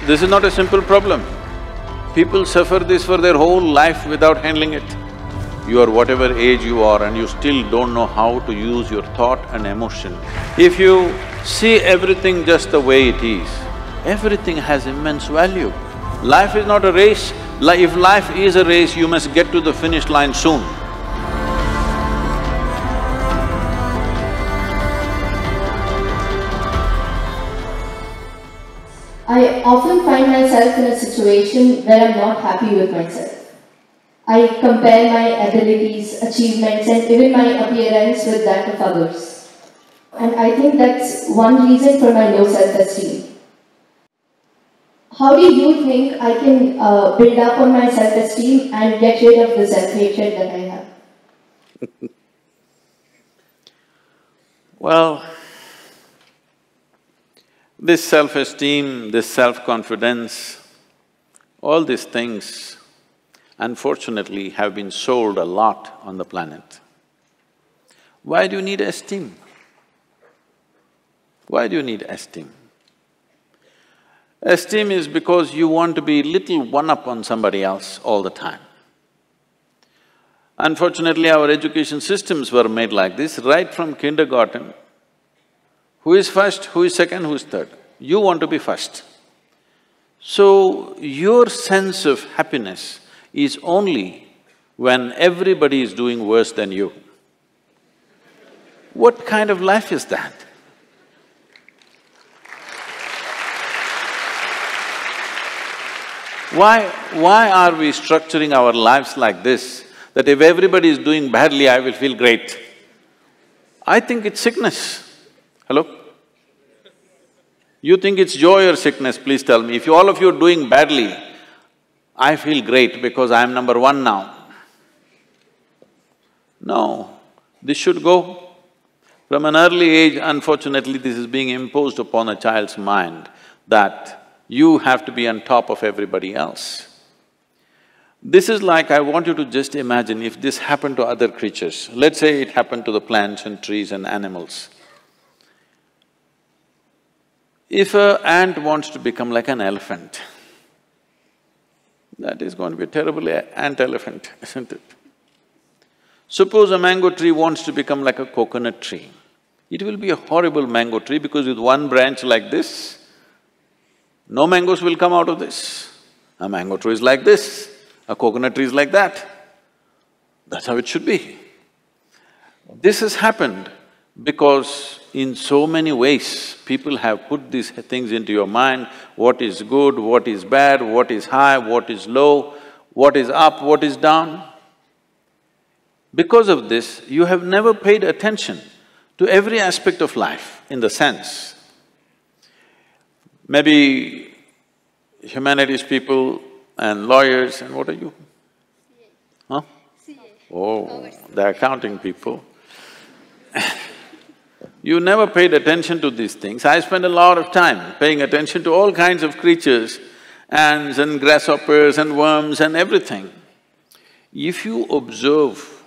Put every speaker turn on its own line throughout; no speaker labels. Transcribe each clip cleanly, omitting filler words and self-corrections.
This is not a simple problem. People suffer this for their whole life without handling it. You are whatever age you are and you still don't know how to use your thought and emotion. If you see everything just the way it is, everything has immense value. Life is not a race. If life is a race, you must get to the finish line soon.
I often find myself in a situation where I'm not happy with myself. I compare my abilities, achievements, and even my appearance with that of others. And I think that's one reason for my low self-esteem. How do you think I can build up on my self-esteem and get rid of the self-hatred that I have?
Well, this self-esteem, this self-confidence, all these things, unfortunately, have been sold a lot on the planet. Why do you need esteem? Why do you need esteem? Esteem is because you want to be little one-up on somebody else all the time. Unfortunately, our education systems were made like this, right from kindergarten. Who is first, who is second, who is third? You want to be first. So, your sense of happiness is only when everybody is doing worse than you. What kind of life is that? Why are we structuring our lives like this, that if everybody is doing badly, I will feel great? I think it's sickness. Hello? You think it's joy or sickness, please tell me. If all of you are doing badly, I feel great because I am number one now. No, this should go. From an early age, unfortunately, this is being imposed upon a child's mind that you have to be on top of everybody else. This is like, I want you to just imagine if this happened to other creatures. Let's say it happened to the plants and trees and animals. If an ant wants to become like an elephant, that is going to be a terrible ant-elephant, isn't it? Suppose a mango tree wants to become like a coconut tree. It will be a horrible mango tree because with one branch like this, no mangoes will come out of this. A mango tree is like this, a coconut tree is like that. That's how it should be. This has happened because in so many ways, people have put these things into your mind, what is good, what is bad, what is high, what is low, what is up, what is down. Because of this, you have never paid attention to every aspect of life in the sense. Maybe humanities people and lawyers and what are you? Huh? Oh, the accounting people. You never paid attention to these things. I spend a lot of time paying attention to all kinds of creatures, ants and grasshoppers and worms and everything. If you observe,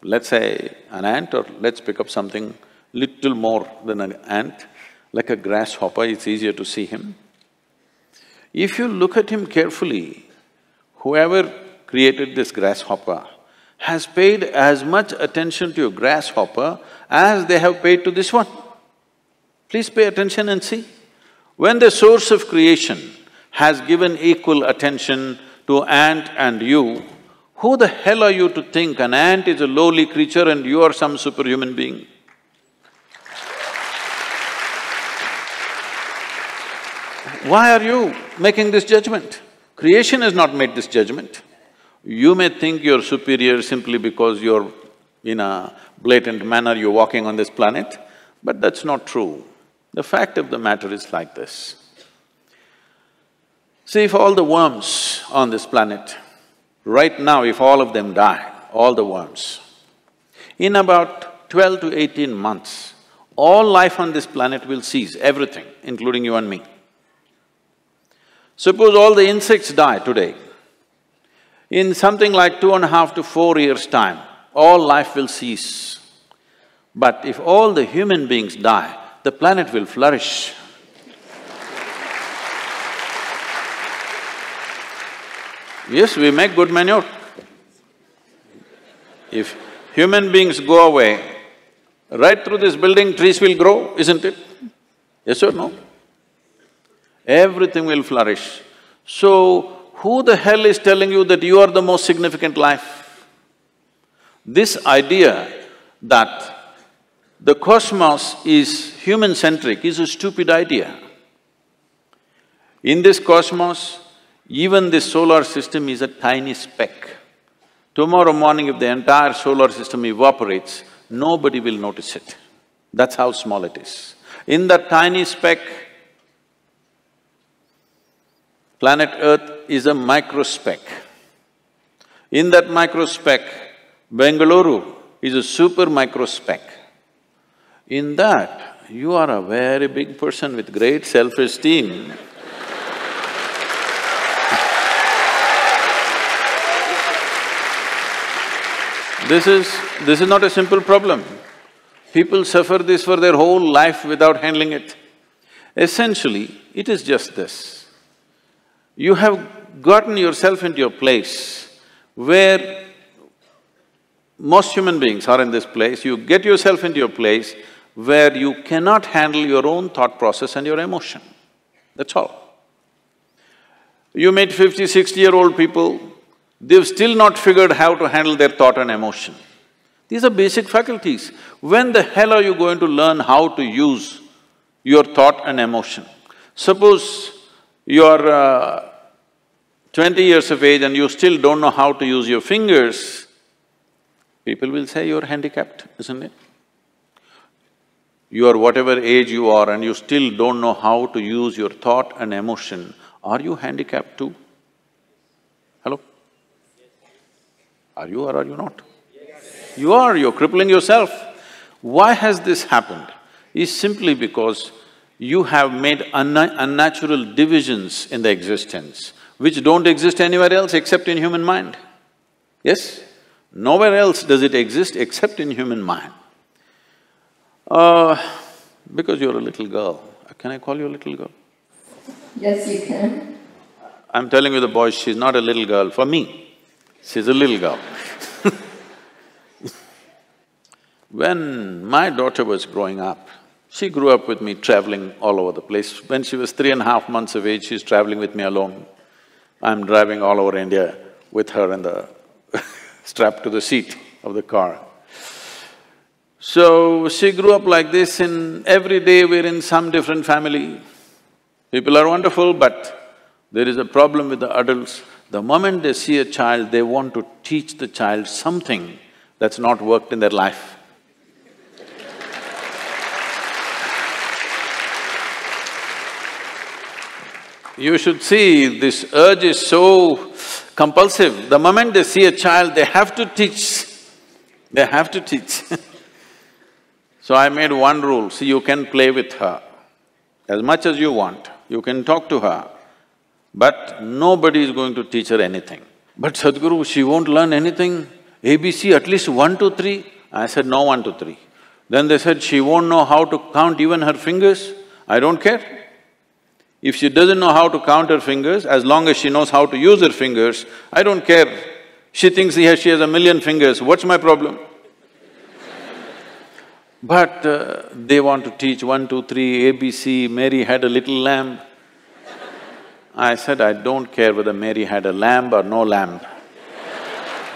let's say an ant, or let's pick up something little more than an ant, like a grasshopper, it's easier to see him. If you look at him carefully, whoever created this grasshopper has paid as much attention to a grasshopper as they have paid to this one. Please pay attention and see. When the source of creation has given equal attention to ant and you, who the hell are you to think an ant is a lowly creature and you are some superhuman being? Why are you making this judgment? Creation has not made this judgment. You may think you're superior simply because you're in a blatant manner, you're walking on this planet, but that's not true. The fact of the matter is like this. See, if all the worms on this planet, right now if all of them die, all the worms, in about 12 to 18 months, all life on this planet will cease, everything, including you and me. Suppose all the insects die today, in something like 2.5 to 4 years' time, all life will cease. But if all the human beings die, the planet will flourish. Yes, we make good manure. If human beings go away, right through this building trees will grow, isn't it? Yes or no? Everything will flourish. So, who the hell is telling you that you are the most significant life? This idea that the cosmos is human-centric is a stupid idea. In this cosmos, even this solar system is a tiny speck. Tomorrow morning if the entire solar system evaporates, nobody will notice it. That's how small it is. In that tiny speck, planet Earth is a microspeck. In that microspeck, Bengaluru is a super microspeck. In that, you are a very big person with great self-esteem. This is not a simple problem. People suffer this for their whole life without handling it. Essentially, it is just this. You have gotten yourself into a place where most human beings are in this place, you get yourself into a place where you cannot handle your own thought process and your emotion. That's all. You meet 50, 60-year-old people, they've still not figured how to handle their thought and emotion. These are basic faculties. When the hell are you going to learn how to use your thought and emotion? Suppose you're 20 years of age and you still don't know how to use your fingers, people will say you're handicapped, isn't it? You are whatever age you are and you still don't know how to use your thought and emotion, are you handicapped too? Hello? Are you or are you not? You are, you're crippling yourself. Why has this happened? Is simply because you have made unnatural divisions in the existence, which don't exist anywhere else except in human mind. Yes? Nowhere else does it exist except in human mind. Because you're a little girl, can I call you a little girl?
Yes, you can.
I'm telling you the boys, she's not a little girl for me, she's a little girl. When my daughter was growing up, she grew up with me traveling all over the place. When she was 3.5 months of age, she's traveling with me alone. I'm driving all over India with her in the strapped to the seat of the car. So, she grew up like this, and every day we're in some different family. People are wonderful, but there is a problem with the adults. The moment they see a child, they want to teach the child something that's not worked in their life. You should see, this urge is so compulsive. The moment they see a child, they have to teach. They have to teach. So I made one rule, see, you can play with her as much as you want, you can talk to her, but nobody is going to teach her anything. But Sadhguru, she won't learn anything, ABC at least 1, 2, 3. I said, no 1, 2, 3. Then they said, she won't know how to count even her fingers. I don't care. If she doesn't know how to count her fingers, as long as she knows how to use her fingers, I don't care. She thinks she has 1,000,000 fingers, what's my problem? But they want to teach 1, 2, 3, ABC, Mary had a little lamb. I said, I don't care whether Mary had a lamb or no lamb.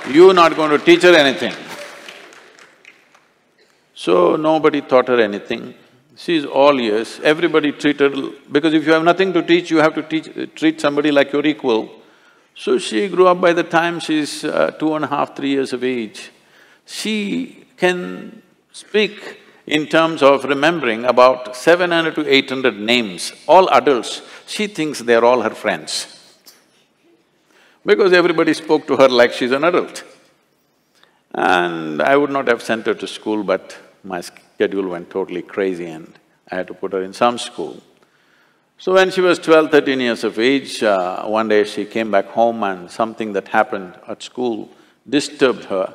You're not going to teach her anything. So nobody taught her anything. She's all ears, everybody treated… because if you have nothing to teach, you have to treat somebody like your equal. So she grew up. By the time she's 2.5, 3 years of age, she can speak in terms of remembering about 700 to 800 names, all adults. She thinks they're all her friends because everybody spoke to her like she's an adult. And I would not have sent her to school, but my schedule went totally crazy and I had to put her in some school. So when she was 12, 13 years of age, one day she came back home and something that happened at school disturbed her.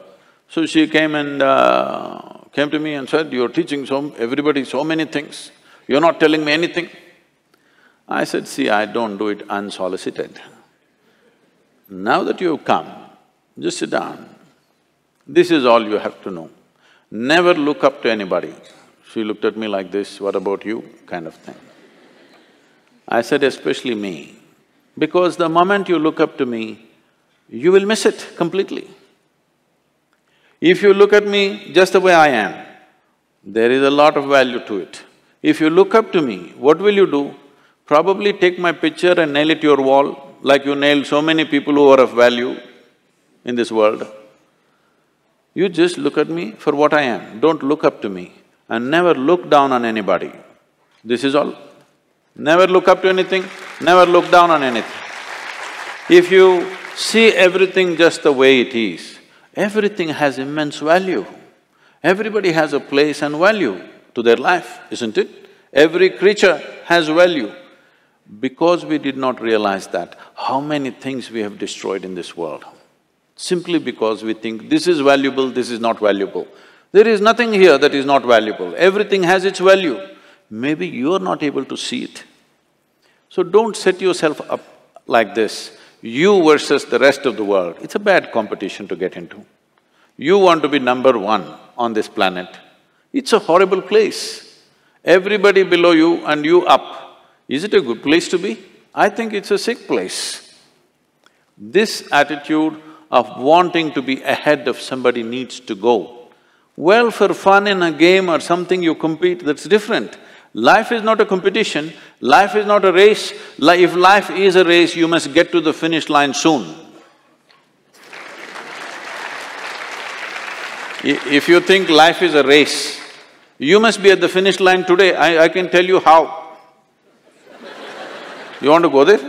So she came to me and said, you're teaching everybody so many things, you're not telling me anything. I said, see, I don't do it unsolicited. Now that you've come, just sit down. This is all you have to know. Never look up to anybody. She looked at me like this, what about you, kind of thing. I said, especially me, because the moment you look up to me, you will miss it completely. If you look at me just the way I am, there is a lot of value to it. If you look up to me, what will you do? Probably take my picture and nail it to your wall, like you nailed so many people who are of value in this world. You just look at me for what I am, don't look up to me, and never look down on anybody. This is all. Never look up to anything, never look down on anything. If you see everything just the way it is, everything has immense value. Everybody has a place and value to their life, isn't it? Every creature has value. Because we did not realize that, how many things we have destroyed in this world. Simply because we think this is valuable, this is not valuable. There is nothing here that is not valuable, everything has its value. Maybe you're not able to see it. So don't set yourself up like this, you versus the rest of the world. It's a bad competition to get into. You want to be number one on this planet. It's a horrible place. Everybody below you and you up. Is it a good place to be? I think it's a sick place. This attitude of wanting to be ahead of somebody needs to go. Well, for fun in a game or something you compete, that's different. Life is not a competition, life is not a race. If life is a race, you must get to the finish line soon. If you think life is a race, you must be at the finish line today, I can tell you how. You want to go there?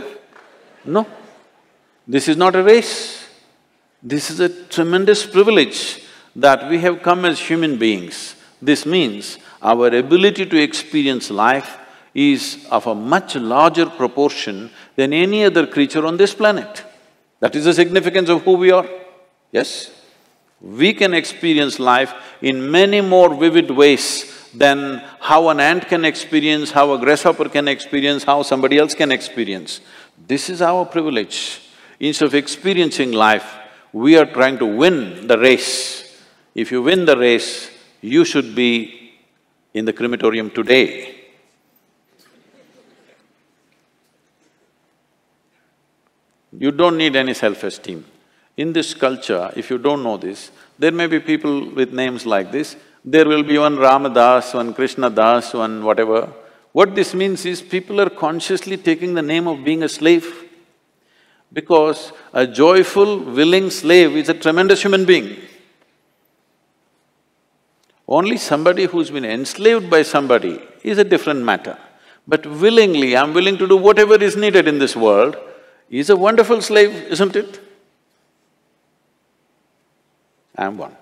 No. This is not a race. This is a tremendous privilege that we have come as human beings. This means our ability to experience life is of a much larger proportion than any other creature on this planet. That is the significance of who we are, yes? We can experience life in many more vivid ways than how an ant can experience, how a grasshopper can experience, how somebody else can experience. This is our privilege. Instead of experiencing life, we are trying to win the race. If you win the race, you should be in the crematorium today. You don't need any self-esteem. In this culture, if you don't know this, there may be people with names like this. There will be one Ramadas, one Krishna Das, one whatever. What this means is people are consciously taking the name of being a slave. Because a joyful, willing slave is a tremendous human being. Only somebody who's been enslaved by somebody is a different matter. But willingly, I'm willing to do whatever is needed in this world, is a wonderful slave, isn't it? I'm one.